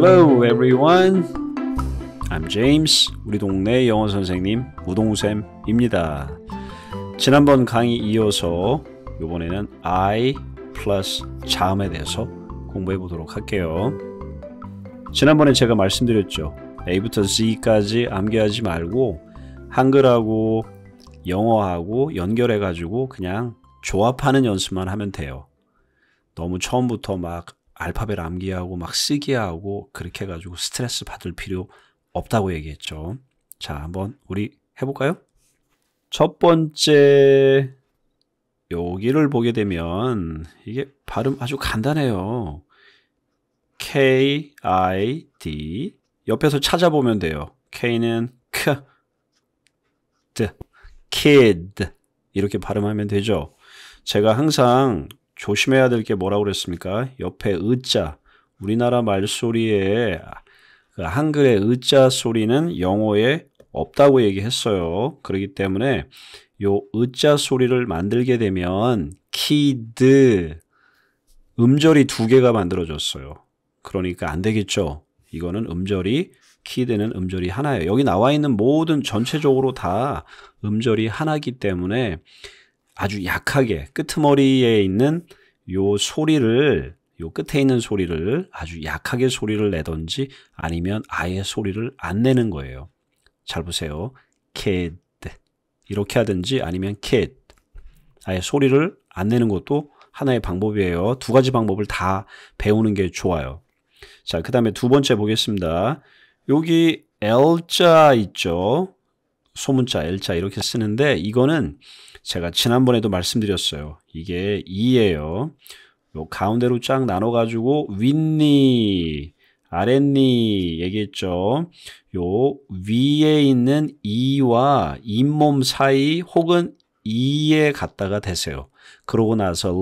Hello everyone. I'm James. 우리 동네 영어 선생님 우동쌤입니다. 지난번 강의 이어서 이번에는 I 플러스 자음에 대해서 공부해 보도록 할게요. 지난번에 제가 말씀드렸죠. A부터 Z까지 암기하지 말고 한글하고 영어하고 연결해 가지고 그냥 조합하는 연습만 하면 돼요. 너무 처음부터 막 알파벳 암기하고 막 쓰기 하고 그렇게 해가지고 스트레스 받을 필요 없다고 얘기했죠. 자, 한번 우리 해볼까요? 첫 번째 여기를 보게 되면 이게 발음 아주 간단해요. K-I-D 옆에서 찾아보면 돼요. K는 K, D, kid 이렇게 발음하면 되죠. 제가 항상 조심해야 될 게 뭐라고 그랬습니까? 옆에 으자, 우리나라 말소리에 그 한글의 으자 소리는 영어에 없다고 얘기했어요. 그렇기 때문에 요 으자 소리를 만들게 되면 kid 음절이 두 개가 만들어졌어요. 그러니까 안 되겠죠. 이거는 음절이 kid는 음절이 하나예요. 여기 나와 있는 모든 전체적으로 다 음절이 하나이기 때문에 아주 약하게 끄트머리에 있는 요 소리를 요 끝에 있는 소리를 아주 약하게 소리를 내든지 아니면 아예 소리를 안 내는 거예요. 잘 보세요. kid 이렇게 하든지 아니면 kid 아예 소리를 안 내는 것도 하나의 방법이에요. 두 가지 방법을 다 배우는 게 좋아요. 자, 그 다음에 두 번째 보겠습니다. 여기 L자 있죠. 소문자 L자 이렇게 쓰는데 이거는 제가 지난번에도 말씀드렸어요. 이게 이예요. 요 가운데로 쫙 나눠가지고 윗니, 아랫니 얘기했죠. 요 위에 있는 이와 잇몸 사이 혹은 이에 갖다가 대세요. 그러고 나서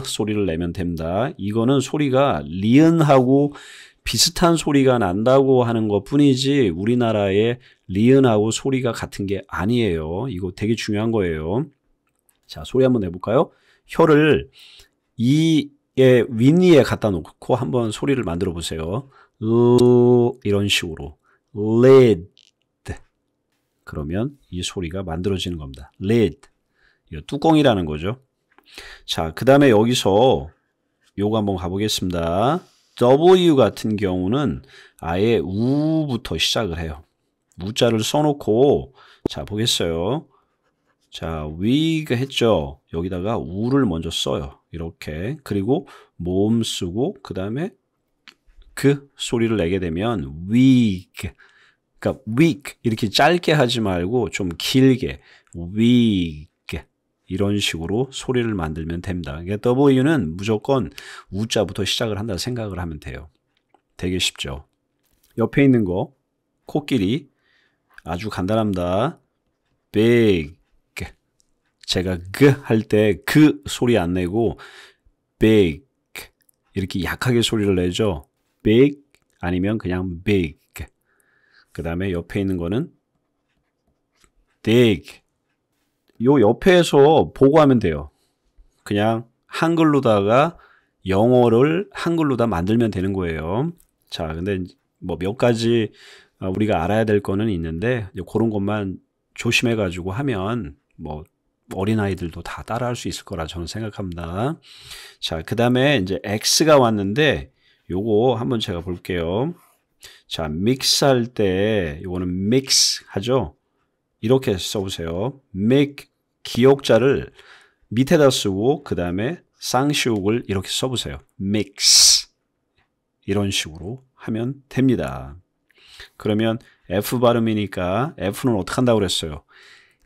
소리를 내면 됩니다. 이거는 소리가 리은하고 비슷한 소리가 난다고 하는 것 뿐이지 우리나라의 리은하고 소리가 같은 게 아니에요. 이거 되게 중요한 거예요. 자, 소리 한번 내볼까요? 혀를 이의 윗니에 갖다 놓고 한번 소리를 만들어 보세요. 이런 식으로 lid 그러면 이 소리가 만들어지는 겁니다. lid 이거 뚜껑이라는 거죠. 자, 그 다음에 여기서 요거 한번 가보겠습니다. W 같은 경우는 아예 우부터 시작을 해요. 우자를 써놓고 자 보겠어요. 자, wig 했죠. 여기다가 우를 먼저 써요. 이렇게. 그리고 모음 쓰고 그 다음에 그 소리를 내게 되면 wig 그러니까 weak 이렇게 짧게 하지 말고 좀 길게 wig 이런 식으로 소리를 만들면 됩니다. 그러니까 W는 무조건 우자부터 시작을 한다 생각을 하면 돼요. 되게 쉽죠. 옆에 있는 거 코끼리 아주 간단합니다. big 제가 그 할 때 그 소리 안 내고 big 이렇게 약하게 소리를 내죠. big 아니면 그냥 big 그 다음에 옆에 있는 거는 dig 요 옆에서 보고 하면 돼요. 그냥 한글로다가 영어를 한글로다 만들면 되는 거예요. 자, 근데 뭐 몇 가지 우리가 알아야 될 거는 있는데 그런 것만 조심해 가지고 하면 뭐 어린아이들도 다 따라할 수 있을 거라 저는 생각합니다. 자, 그 다음에 이제 X가 왔는데 요거 한번 제가 볼게요. 자, mix 할 때 요거는 mix 하죠. 이렇게 써보세요. make 기역자를 밑에다 쓰고 그 다음에 쌍시옥을 이렇게 써보세요. mix 이런 식으로 하면 됩니다. 그러면 F 발음이니까 F는 어떻게 한다고 그랬어요?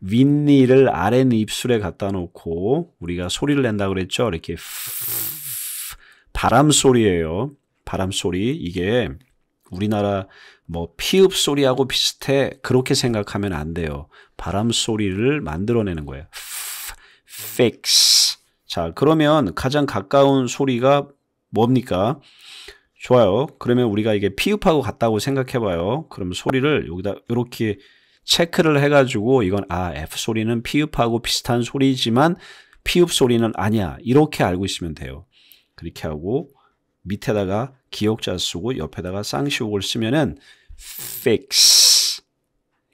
윗니를 아랫 입술에 갖다 놓고 우리가 소리를 낸다고 그랬죠. 이렇게 바람 소리예요. 바람 소리 이게 우리나라 뭐 피읍 소리하고 비슷해 그렇게 생각하면 안 돼요. 바람 소리를 만들어내는 거예요. fix. 자, 그러면 가장 가까운 소리가 뭡니까? 좋아요. 그러면 우리가 이게 피읍하고 같다고 생각해 봐요. 그럼 소리를 여기다 이렇게 체크를 해가지고 이건 F 소리는 피읍하고 비슷한 소리지만 피읍 소리는 아니야. 이렇게 알고 있으면 돼요. 그렇게 하고 밑에다가 기역자 쓰고 옆에다가 쌍시옥을 쓰면은 fix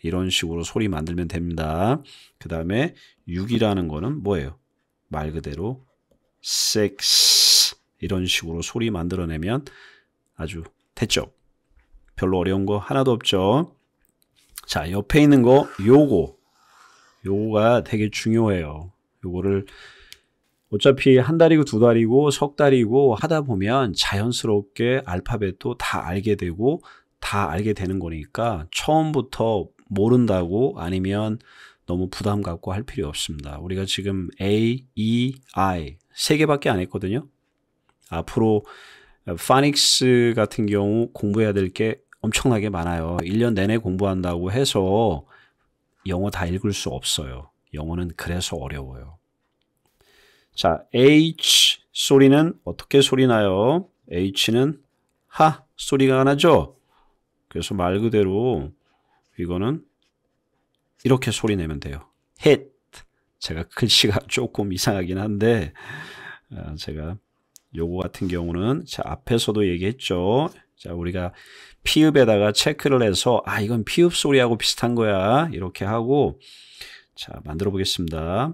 이런 식으로 소리 만들면 됩니다. 그 다음에 6이라는 거는 뭐예요? 말 그대로 six 이런 식으로 소리 만들어내면 아주 됐죠? 별로 어려운 거 하나도 없죠? 자, 옆에 있는 거 요거가 되게 중요해요. 요거를 어차피 한 달이고 두 달이고 석 달이고 하다 보면 자연스럽게 알파벳도 다 알게 되고 다 알게 되는 거니까 처음부터 모른다고 아니면 너무 부담 갖고 할 필요 없습니다. 우리가 지금 A, E, I 세 개밖에 안 했거든요. 앞으로 파닉스 같은 경우 공부해야 될 게 엄청나게 많아요. 1년 내내 공부한다고 해서 영어 다 읽을 수 없어요. 영어는 그래서 어려워요. 자, H 소리는 어떻게 소리 나요? H는 하 소리가 나죠? 그래서 말 그대로 이거는 이렇게 소리 내면 돼요. hit. 제가 글씨가 조금 이상하긴 한데 제가 요거 같은 경우는 자, 앞에서도 얘기했죠. 자, 우리가 피읍에다가 체크를 해서 아, 이건 피읍 소리하고 비슷한 거야. 이렇게 하고 자, 만들어 보겠습니다.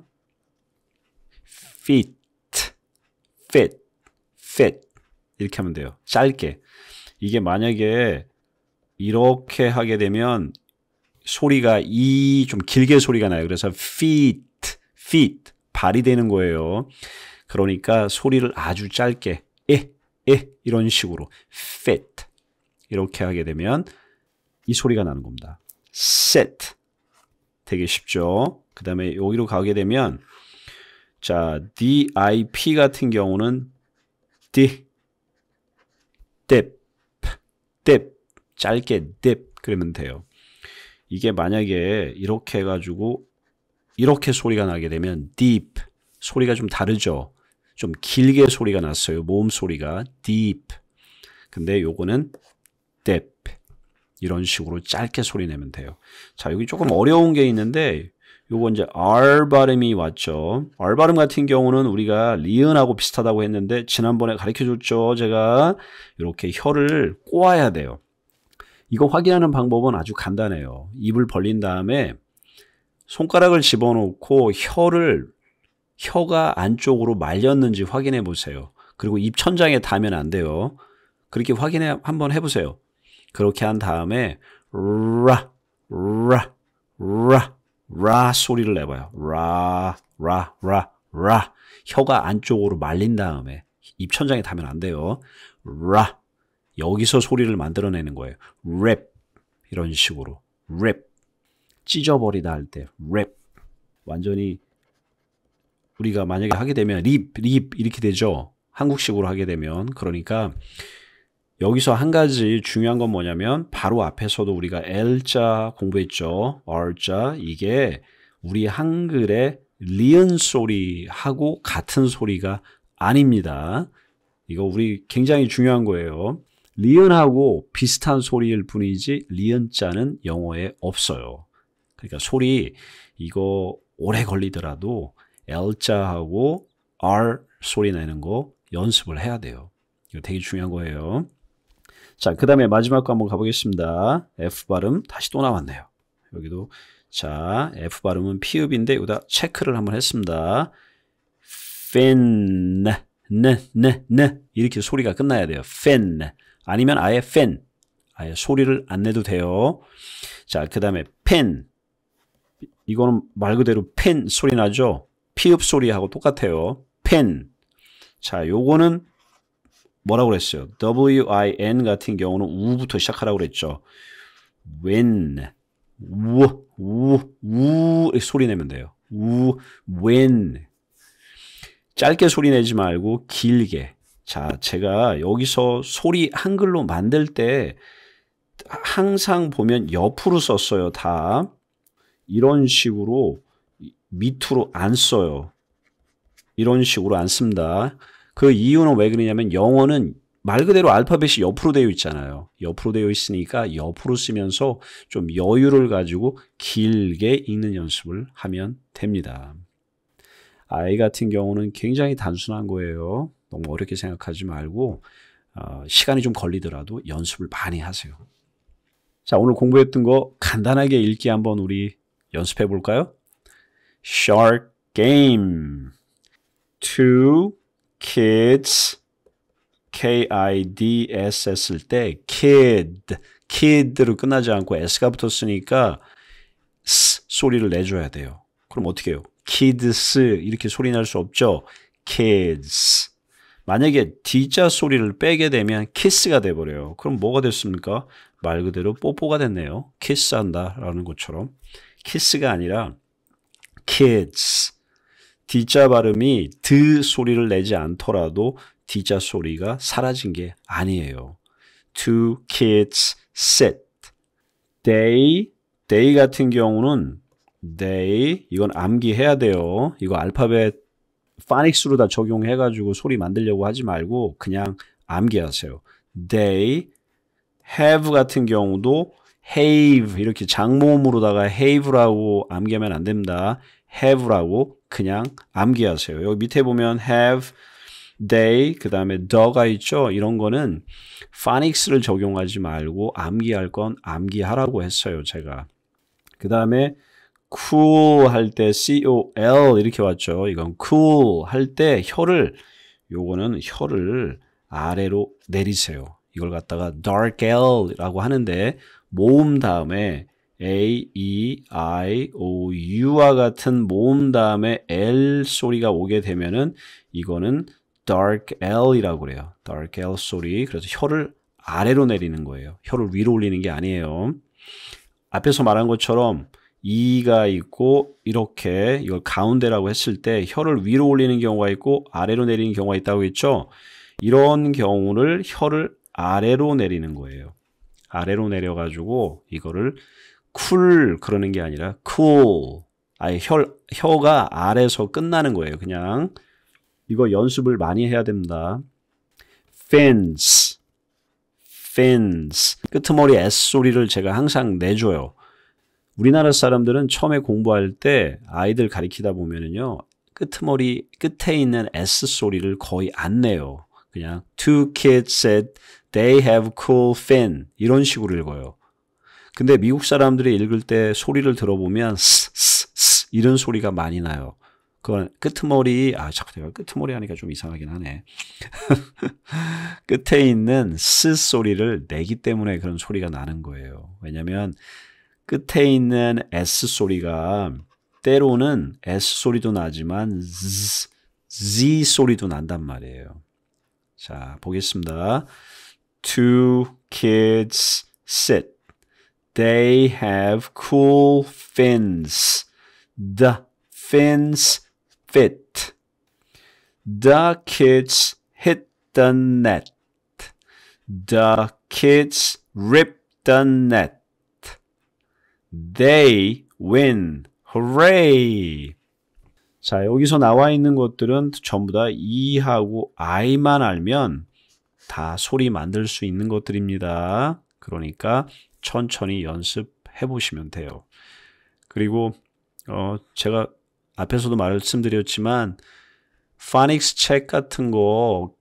fit, fit, fit 이렇게 하면 돼요. 짧게. 이게 만약에 이렇게 하게 되면 소리가 좀 길게 소리가 나요. 그래서 feet, feet 발이 되는 거예요. 그러니까 소리를 아주 짧게 이런 식으로 fit 이렇게 하게 되면 이 소리가 나는 겁니다. sit 되게 쉽죠. 그 다음에 여기로 가게 되면 자, dip 같은 경우는 dip, 짧게 dip 그러면 돼요. 이게 만약에 이렇게 해가지고 이렇게 소리가 나게 되면 deep 소리가 좀 다르죠. 좀 길게 소리가 났어요. 모음 소리가 deep. 근데 요거는 deep 이런 식으로 짧게 소리 내면 돼요. 자, 여기 조금 어려운 게 있는데 요거 이제 R 발음이 왔죠. R 발음 같은 경우는 우리가 리은하고 비슷하다고 했는데 지난번에 가르쳐 줬죠. 제가 이렇게 혀를 꼬아야 돼요. 이거 확인하는 방법은 아주 간단해요. 입을 벌린 다음에 손가락을 집어넣고 혀가 안쪽으로 말렸는지 확인해 보세요. 그리고 입천장에 닿으면 안 돼요. 그렇게 한번 해보세요. 그렇게 한 다음에 라 소리를 내봐요. 라. 혀가 안쪽으로 말린 다음에 입천장에 닿으면 안 돼요. 라. 여기서 소리를 만들어내는 거예요. 랩 이런 식으로 랩 찢어버리다 할 때 랩 완전히 우리가 만약에 하게 되면 립 이렇게 되죠. 한국식으로 하게 되면 그러니까 여기서 한 가지 중요한 건 뭐냐면 바로 앞에서도 우리가 L자 공부했죠. R자 이게 우리 한글의 리은 소리하고 같은 소리가 아닙니다. 이거 우리 굉장히 중요한 거예요. 리은하고 비슷한 소리일 뿐이지 리은자는 영어에 없어요. 그러니까 소리 이거 오래 걸리더라도 L자하고 R 소리 내는 거 연습을 해야 돼요. 이거 되게 중요한 거예요. 자, 그 다음에 마지막 거 한번 가보겠습니다. F 발음 다시 또 나왔네요. 여기도 자, F 발음은 피읍인데 여기다 체크를 한번 했습니다. fen, 이렇게 소리가 끝나야 돼요. fen 아니면 아예 fen 아예 소리를 안 내도 돼요. 자, 그 다음에 pen 이거는 말 그대로 pen 소리 나죠. 피읍 소리하고 똑같아요. pen 자, 요거는 뭐라고 그랬어요? WIN 같은 경우는 우부터 시작하라고 그랬죠. when 우 소리 내면 돼요. when 짧게 소리 내지 말고 길게. 자, 제가 여기서 소리 한글로 만들 때 항상 보면 옆으로 썼어요. 다 이런 식으로 밑으로 안 써요. 이런 식으로 안 씁니다. 그 이유는 왜 그러냐면 영어는 말 그대로 알파벳이 옆으로 되어 있잖아요. 옆으로 되어 있으니까 옆으로 쓰면서 좀 여유를 가지고 길게 읽는 연습을 하면 됩니다. I 같은 경우는 굉장히 단순한 거예요. 너무 어렵게 생각하지 말고 시간이 좀 걸리더라도 연습을 많이 하세요. 자, 오늘 공부했던 거 간단하게 읽기 한번 우리 연습해 볼까요? Shark game. Two kids, K-I-D-S 했을 때 kid로 끝나지 않고 s가 붙었으니까 s 소리를 내줘야 돼요. 그럼 어떻게 해요? kids 이렇게 소리 날 수 없죠? kids. 만약에 D자 소리를 빼게 되면 kiss가 돼버려요. 그럼 뭐가 됐습니까? 말 그대로 뽀뽀가 됐네요. 키스한다 라는 것처럼. 키스가 아니라 kids. D자 발음이 드 소리를 내지 않더라도 D자 소리가 사라진 게 아니에요. Two kids sit. They 같은 경우는 이건 암기해야 돼요. 이거 알파벳 파닉스로 다 적용해가지고 소리 만들려고 하지 말고 그냥 암기하세요. They have 같은 경우도 have 이렇게 장모음으로다가 have라고 암기하면 안 됩니다. have라고 그냥 암기하세요. 여기 밑에 보면 have, they, 그 다음에 the가 있죠. 이런 거는 파닉스를 적용하지 말고 암기할 건 암기하라고 했어요. 제가. 그 다음에 cool 할 때 C-O-L 이렇게 왔죠. 이건 cool 할 때 요거는 혀를 아래로 내리세요. 이걸 갖다가 dark L라고 하는데 모음 다음에 A, E, I, O, U와 같은 모음 다음에 L 소리가 오게 되면은 이거는 dark L이라고 그래요. dark L 소리. 그래서 혀를 아래로 내리는 거예요. 혀를 위로 올리는 게 아니에요. 앞에서 말한 것처럼 E가 있고 이렇게 이걸 가운데라고 했을 때 혀를 위로 올리는 경우가 있고 아래로 내리는 경우가 있다고 했죠. 이런 경우를 혀를 아래로 내리는 거예요. 아래로 내려가지고 이거를 쿨 그러는 게 아니라 cool. 아예 혀가 아래서 끝나는 거예요. 그냥 이거 연습을 많이 해야 됩니다. fins. 끄트머리 S 소리를 제가 항상 내줘요. 우리나라 사람들은 처음에 공부할 때 아이들 가리키다 보면은요. 끄트머리 끝에 있는 S 소리를 거의 안 내요. 그냥 two kids said they have cool fin 이런 식으로 읽어요. 근데 미국 사람들이 읽을 때 소리를 들어보면 스 이런 소리가 많이 나요. 그건 끄트머리 자꾸 내가 끄트머리 하니까 좀 이상하긴 하네. 끝에 있는 스 소리를 내기 때문에 그런 소리가 나는 거예요. 왜냐면 끝에 있는 S 소리가 때로는 S 소리도 나지만 Z 소리도 난단 말이에요. 자, 보겠습니다. Two kids sit. They have cool fins. The fins fit. The kids hit the net. The kids rip the net. They win. Hooray! 자, 여기서 나와 있는 것들은 전부 다 E하고 I만 알면 다 소리 만들 수 있는 것들입니다. 그러니까 천천히 연습해 보시면 돼요. 그리고 제가 앞에서도 말씀드렸지만 파닉스 책 같은 거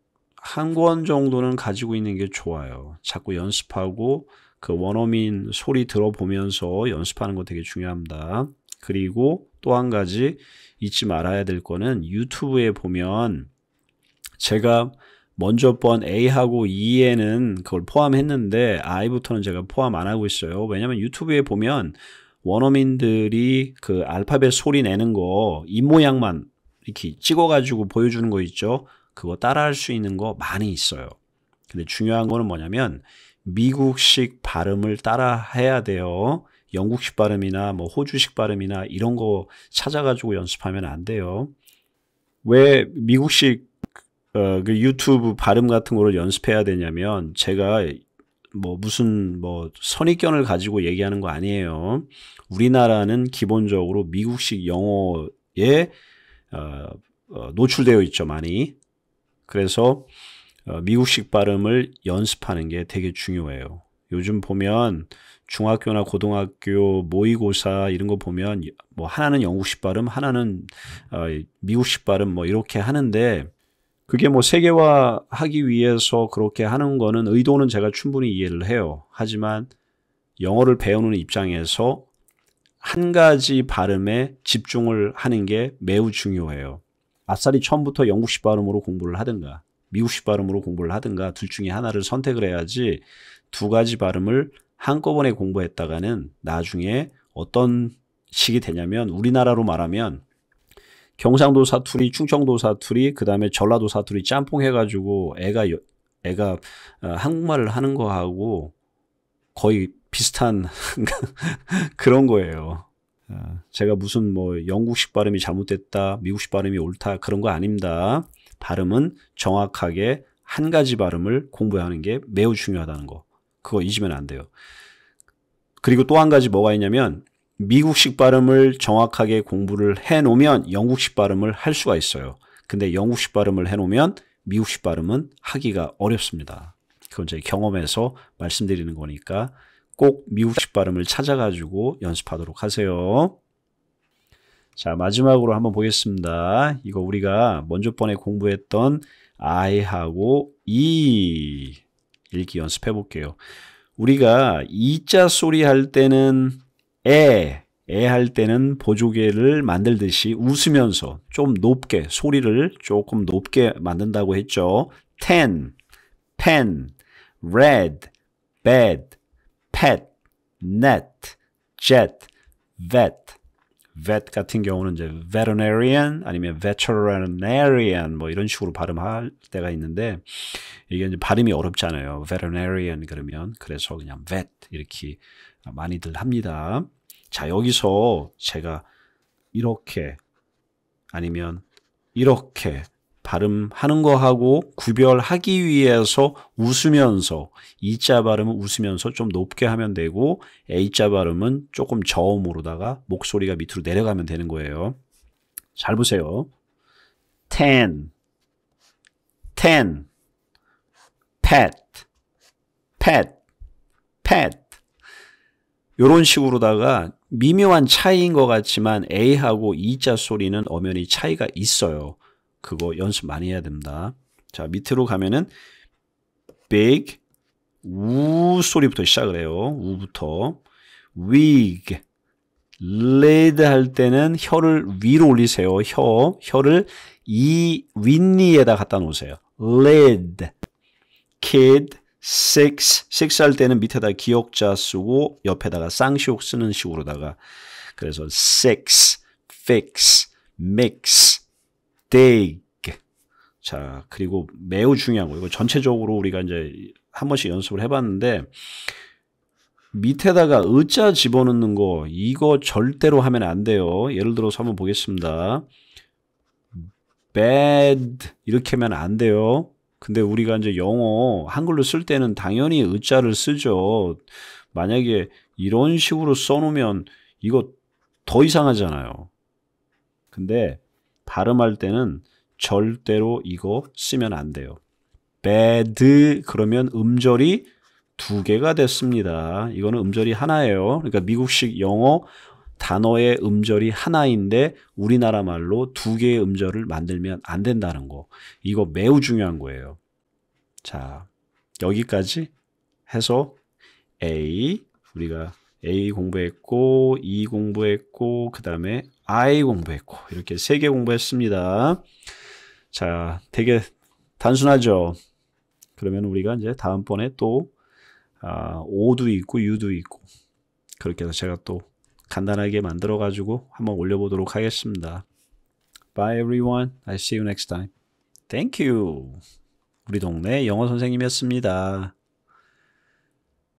한 권 정도는 가지고 있는 게 좋아요. 자꾸 연습하고 그 원어민 소리 들어보면서 연습하는 거 되게 중요합니다. 그리고 또 한 가지 잊지 말아야 될 거는 유튜브에 보면 제가 먼저 번 A하고 E에는 그걸 포함했는데 I부터는 제가 포함 안 하고 있어요. 왜냐면 유튜브에 보면 원어민들이 그 알파벳 소리 내는 거 입모양만 이렇게 찍어가지고 보여주는 거 있죠. 그거 따라할 수 있는 거 많이 있어요. 근데 중요한 거는 뭐냐면 미국식 발음을 따라 해야 돼요. 영국식 발음이나 뭐 호주식 발음이나 이런 거 찾아가지고 연습하면 안 돼요. 왜 미국식 그 유튜브 발음 같은 거를 연습해야 되냐면 제가 무슨 선입견을 가지고 얘기하는 거 아니에요. 우리나라는 기본적으로 미국식 영어에 노출되어 있죠, 많이. 그래서 미국식 발음을 연습하는 게 되게 중요해요. 요즘 보면 중학교나 고등학교 모의고사 이런 거 보면 하나는 영국식 발음, 하나는 미국식 발음 이렇게 하는데 그게 뭐 세계화하기 위해서 그렇게 하는 거는 의도는 제가 충분히 이해를 해요. 하지만 영어를 배우는 입장에서 한 가지 발음에 집중을 하는 게 매우 중요해요. 아싸리 처음부터 영국식 발음으로 공부를 하든가 미국식 발음으로 공부를 하든가 둘 중에 하나를 선택을 해야지 두 가지 발음을 한꺼번에 공부했다가는 나중에 어떤 식이 되냐면 우리나라로 말하면 경상도 사투리, 충청도 사투리, 그 다음에 전라도 사투리 짬뽕 해가지고 애가 한국말을 하는 거하고 거의 비슷한 그런 거예요. 제가 무슨 뭐 영국식 발음이 잘못됐다, 미국식 발음이 옳다 그런 거 아닙니다. 발음은 정확하게 한 가지 발음을 공부하는 게 매우 중요하다는 거. 그거 잊으면 안 돼요. 그리고 또 한 가지 뭐가 있냐면 미국식 발음을 정확하게 공부를 해놓으면 영국식 발음을 할 수가 있어요. 근데 영국식 발음을 해놓으면 미국식 발음은 하기가 어렵습니다. 그건 제 경험에서 말씀드리는 거니까 꼭 미국식 발음을 찾아가지고 연습하도록 하세요. 자, 마지막으로 한번 보겠습니다. 이거 우리가 먼저 번에 공부했던 I하고 E 읽기 연습해 볼게요. 우리가 이자 소리 할 때는 애 할 때는 보조개를 만들듯이 웃으면서 좀 높게 소리를 조금 높게 만든다고 했죠. ten, pen, red, bed, pet, net, jet, vet. vet 같은 경우는 이제 veterinarian 아니면 veterinarian 뭐 이런 식으로 발음할 때가 있는데 이게 이제 발음이 어렵잖아요. veterinarian 그러면 그래서 그냥 vet 이렇게 많이들 합니다. 자, 여기서 제가 이렇게 아니면 이렇게 발음하는 거하고 구별하기 위해서 웃으면서 이자 발음은 웃으면서 좀 높게 하면 되고 A자 발음은 조금 저음으로다가 목소리가 밑으로 내려가면 되는 거예요. 잘 보세요. ten, pet, 이런 식으로다가 미묘한 차이인 것 같지만 A하고 E자 소리는 엄연히 차이가 있어요. 그거 연습 많이 해야 됩니다. 자, 밑으로 가면은 big, 우 소리부터 시작을 해요. 우부터. wig, lid 할 때는 혀를 위로 올리세요. 혀를 이 윗니에다 갖다 놓으세요. lid, kid, six 할 때는 밑에다 기역자 쓰고 옆에다가 쌍시옷 쓰는 식으로다가 그래서 six, fix, mix, dig. 자, 그리고 매우 중요한 거 이거 전체적으로 우리가 이제 한 번씩 연습을 해봤는데 밑에다가 의자 집어넣는 거 이거 절대로 하면 안 돼요. 예를 들어서 한번 보겠습니다. bad 이렇게 하면 안 돼요. 근데 우리가 이제 영어 한글로 쓸 때는 당연히 의자를 쓰죠. 만약에 이런 식으로 써놓으면 이거 더 이상하잖아요. 근데 발음할 때는 절대로 이거 쓰면 안 돼요. bad 그러면 음절이 두 개가 됐습니다. 이거는 음절이 하나예요. 그러니까 미국식 영어 단어의 음절이 하나인데 우리나라 말로 두 개의 음절을 만들면 안 된다는 거. 이거 매우 중요한 거예요. 자, 여기까지 해서 A, 우리가 A 공부했고, E 공부했고, 그 다음에 I 공부했고, 이렇게 세 개 공부했습니다. 자, 되게 단순하죠? 그러면 우리가 이제 다음번에 또 O도 있고, U도 있고, 그렇게 해서 제가 또 간단하게 만들어 가지고 한번 올려보도록 하겠습니다. Bye everyone. I see you next time. Thank you. 우리 동네 영어 선생님이었습니다.